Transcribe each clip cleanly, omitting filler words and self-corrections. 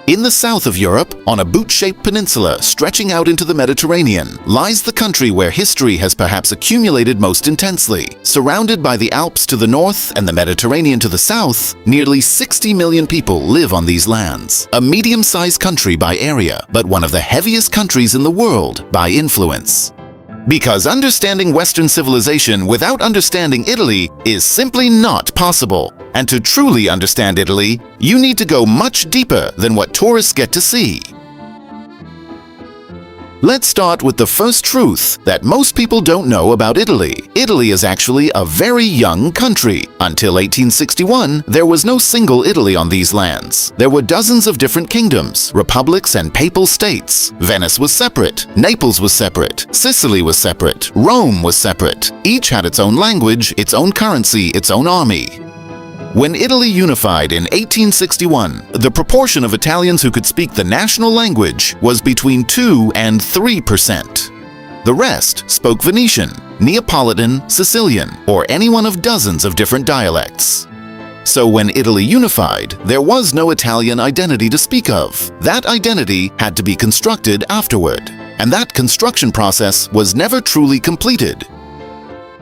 In the south of Europe, on a boot-shaped peninsula stretching out into the Mediterranean, lies the country where history has perhaps accumulated most intensely. Surrounded by the Alps to the north and the Mediterranean to the south, nearly 60 million people live on these lands. A medium-sized country by area, but one of the heaviest countries in the world by influence. Because understanding Western civilization without understanding Italy is simply not possible. And to truly understand Italy, you need to go much deeper than what tourists get to see. Let's start with the first truth that most people don't know about Italy. Italy is actually a very young country. Until 1861, there was no single Italy on these lands. There were dozens of different kingdoms, republics, and papal states. Venice was separate, Naples was separate, Sicily was separate, Rome was separate. Each had its own language, its own currency, its own army. When Italy unified in 1861, the proportion of Italians who could speak the national language was between 2 and 3%. The rest spoke Venetian, Neapolitan, Sicilian, or any one of dozens of different dialects. So when Italy unified, there was no Italian identity to speak of. That identity had to be constructed afterward, and that construction process was never truly completed.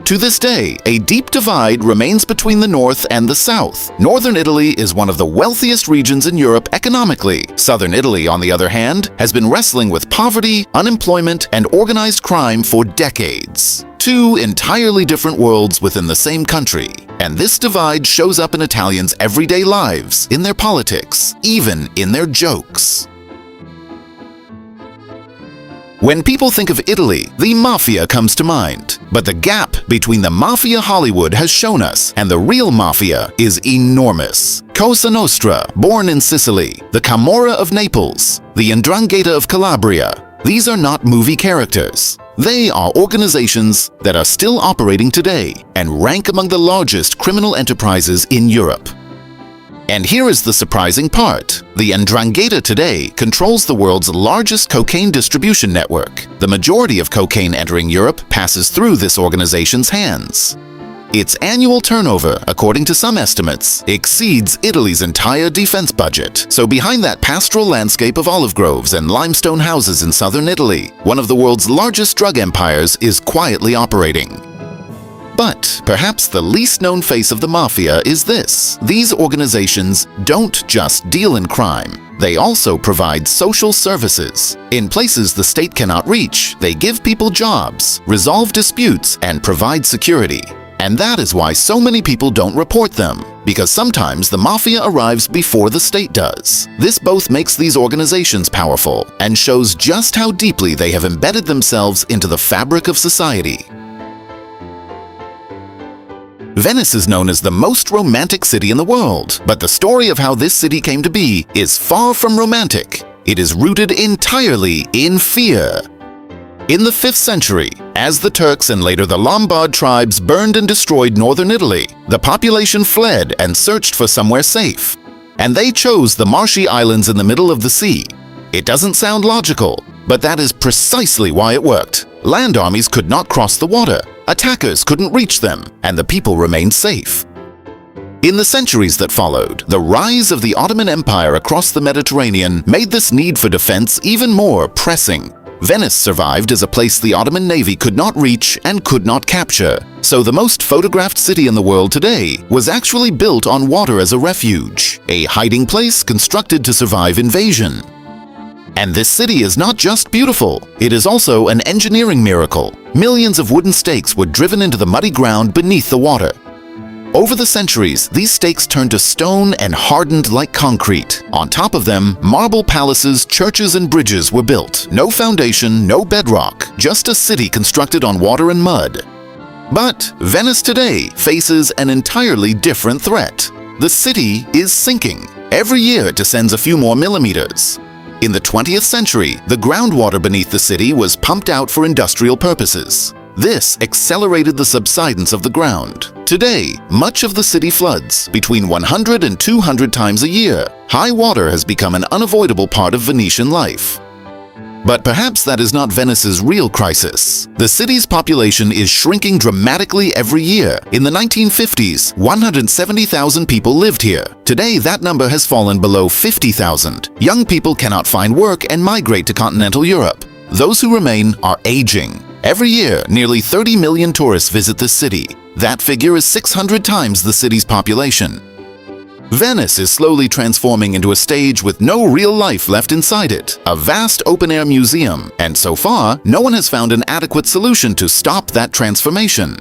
To this day, a deep divide remains between the north and the south. Northern Italy is one of the wealthiest regions in Europe economically. Southern Italy, on the other hand, has been wrestling with poverty, unemployment, and organized crime for decades. Two entirely different worlds within the same country. And this divide shows up in Italians' everyday lives, in their politics, even in their jokes. When people think of Italy, the Mafia comes to mind. But the gap between the Mafia Hollywood has shown us and the real Mafia is enormous. Cosa Nostra, born in Sicily, the Camorra of Naples, the Ndrangheta of Calabria. These are not movie characters. They are organizations that are still operating today and rank among the largest criminal enterprises in Europe. And here is the surprising part. The Ndrangheta today controls the world's largest cocaine distribution network. The majority of cocaine entering Europe passes through this organization's hands. Its annual turnover, according to some estimates, exceeds Italy's entire defense budget. So behind that pastoral landscape of olive groves and limestone houses in southern Italy, one of the world's largest drug empires is quietly operating. But perhaps the least known face of the Mafia is this. These organizations don't just deal in crime. They also provide social services. In places the state cannot reach, they give people jobs, resolve disputes, and provide security. And that is why so many people don't report them, because sometimes the Mafia arrives before the state does. This both makes these organizations powerful and shows just how deeply they have embedded themselves into the fabric of society. Venice is known as the most romantic city in the world, but the story of how this city came to be is far from romantic. It is rooted entirely in fear. In the 5th century, as the Turks and later the Lombard tribes burned and destroyed northern Italy, the population fled and searched for somewhere safe. And they chose the marshy islands in the middle of the sea. It doesn't sound logical, but that is precisely why it worked. Land armies could not cross the water, attackers couldn't reach them, and the people remained safe. In the centuries that followed, the rise of the Ottoman Empire across the Mediterranean made this need for defense even more pressing. Venice survived as a place the Ottoman Navy could not reach and could not capture, so the most photographed city in the world today was actually built on water as a refuge, a hiding place constructed to survive invasion. And this city is not just beautiful, it is also an engineering miracle. Millions of wooden stakes were driven into the muddy ground beneath the water. Over the centuries, these stakes turned to stone and hardened like concrete. On top of them, marble palaces, churches, and bridges were built. No foundation, no bedrock, just a city constructed on water and mud. But Venice today faces an entirely different threat. The city is sinking. Every year it descends a few more millimeters. In the 20th century, the groundwater beneath the city was pumped out for industrial purposes. This accelerated the subsidence of the ground. Today, much of the city floods, between 100 and 200 times a year. High water has become an unavoidable part of Venetian life. But perhaps that is not Venice's real crisis. The city's population is shrinking dramatically every year. In the 1950s, 170,000 people lived here. Today, that number has fallen below 50,000. Young people cannot find work and migrate to continental Europe. Those who remain are aging. Every year, nearly 30 million tourists visit this city. That figure is 600 times the city's population. Venice is slowly transforming into a stage with no real life left inside it, a vast open-air museum, and so far, no one has found an adequate solution to stop that transformation.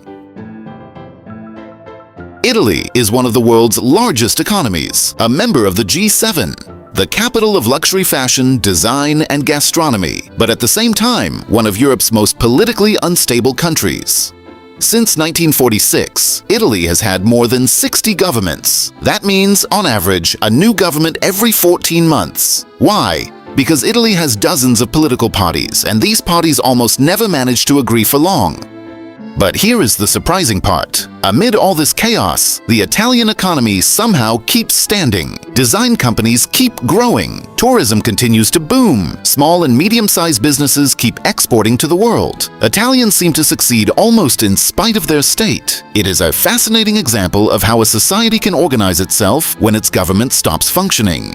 Italy is one of the world's largest economies, a member of the G7, the capital of luxury fashion, design, and gastronomy, but at the same time, one of Europe's most politically unstable countries. Since 1946, Italy has had more than 60 governments. That means, on average, a new government every 14 months. Why? Because Italy has dozens of political parties, and these parties almost never manage to agree for long. But here is the surprising part. Amid all this chaos, the Italian economy somehow keeps standing. Design companies keep growing. Tourism continues to boom. Small and medium-sized businesses keep exporting to the world. Italians seem to succeed almost in spite of their state. It is a fascinating example of how a society can organize itself when its government stops functioning.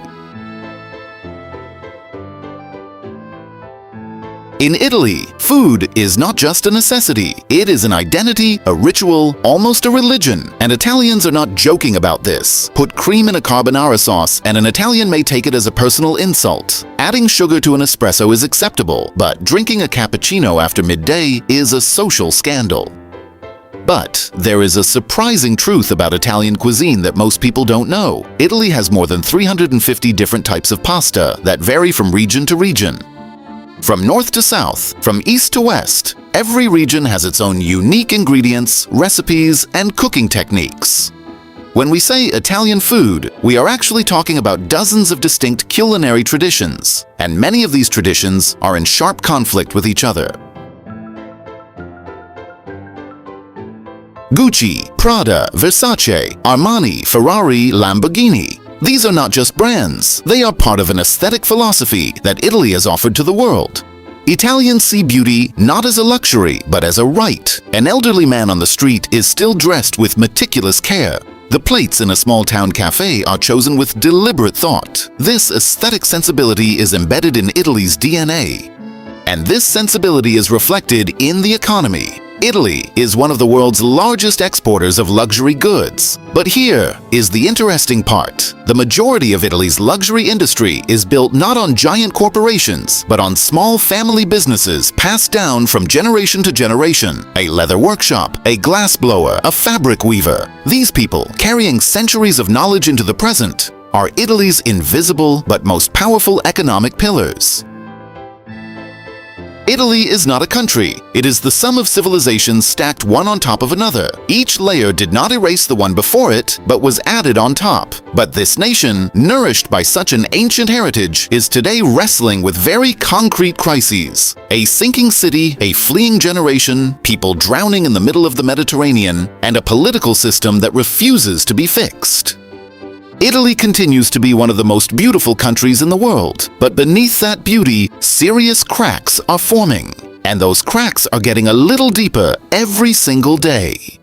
In Italy, food is not just a necessity. It is an identity, a ritual, almost a religion. And Italians are not joking about this. Put cream in a carbonara sauce and an Italian may take it as a personal insult. Adding sugar to an espresso is acceptable, but drinking a cappuccino after midday is a social scandal. But there is a surprising truth about Italian cuisine that most people don't know. Italy has more than 350 different types of pasta that vary from region to region. From north to south, from east to west, every region has its own unique ingredients, recipes, and cooking techniques. When we say Italian food, we are actually talking about dozens of distinct culinary traditions, and many of these traditions are in sharp conflict with each other. Gucci, Prada, Versace, Armani, Ferrari, Lamborghini. These are not just brands, they are part of an aesthetic philosophy that Italy has offered to the world. Italians see beauty not as a luxury, but as a right. An elderly man on the street is still dressed with meticulous care. The plates in a small-town cafe are chosen with deliberate thought. This aesthetic sensibility is embedded in Italy's DNA. And this sensibility is reflected in the economy. Italy is one of the world's largest exporters of luxury goods. But here is the interesting part. The majority of Italy's luxury industry is built not on giant corporations, but on small family businesses passed down from generation to generation. A leather workshop, a glass blower, a fabric weaver. These people, carrying centuries of knowledge into the present, are Italy's invisible but most powerful economic pillars. Italy is not a country. It is the sum of civilizations stacked one on top of another. Each layer did not erase the one before it, but was added on top. But this nation, nourished by such an ancient heritage, is today wrestling with very concrete crises. A sinking city, a fleeing generation, people drowning in the middle of the Mediterranean, and a political system that refuses to be fixed. Italy continues to be one of the most beautiful countries in the world, but beneath that beauty, serious cracks are forming. And those cracks are getting a little deeper every single day.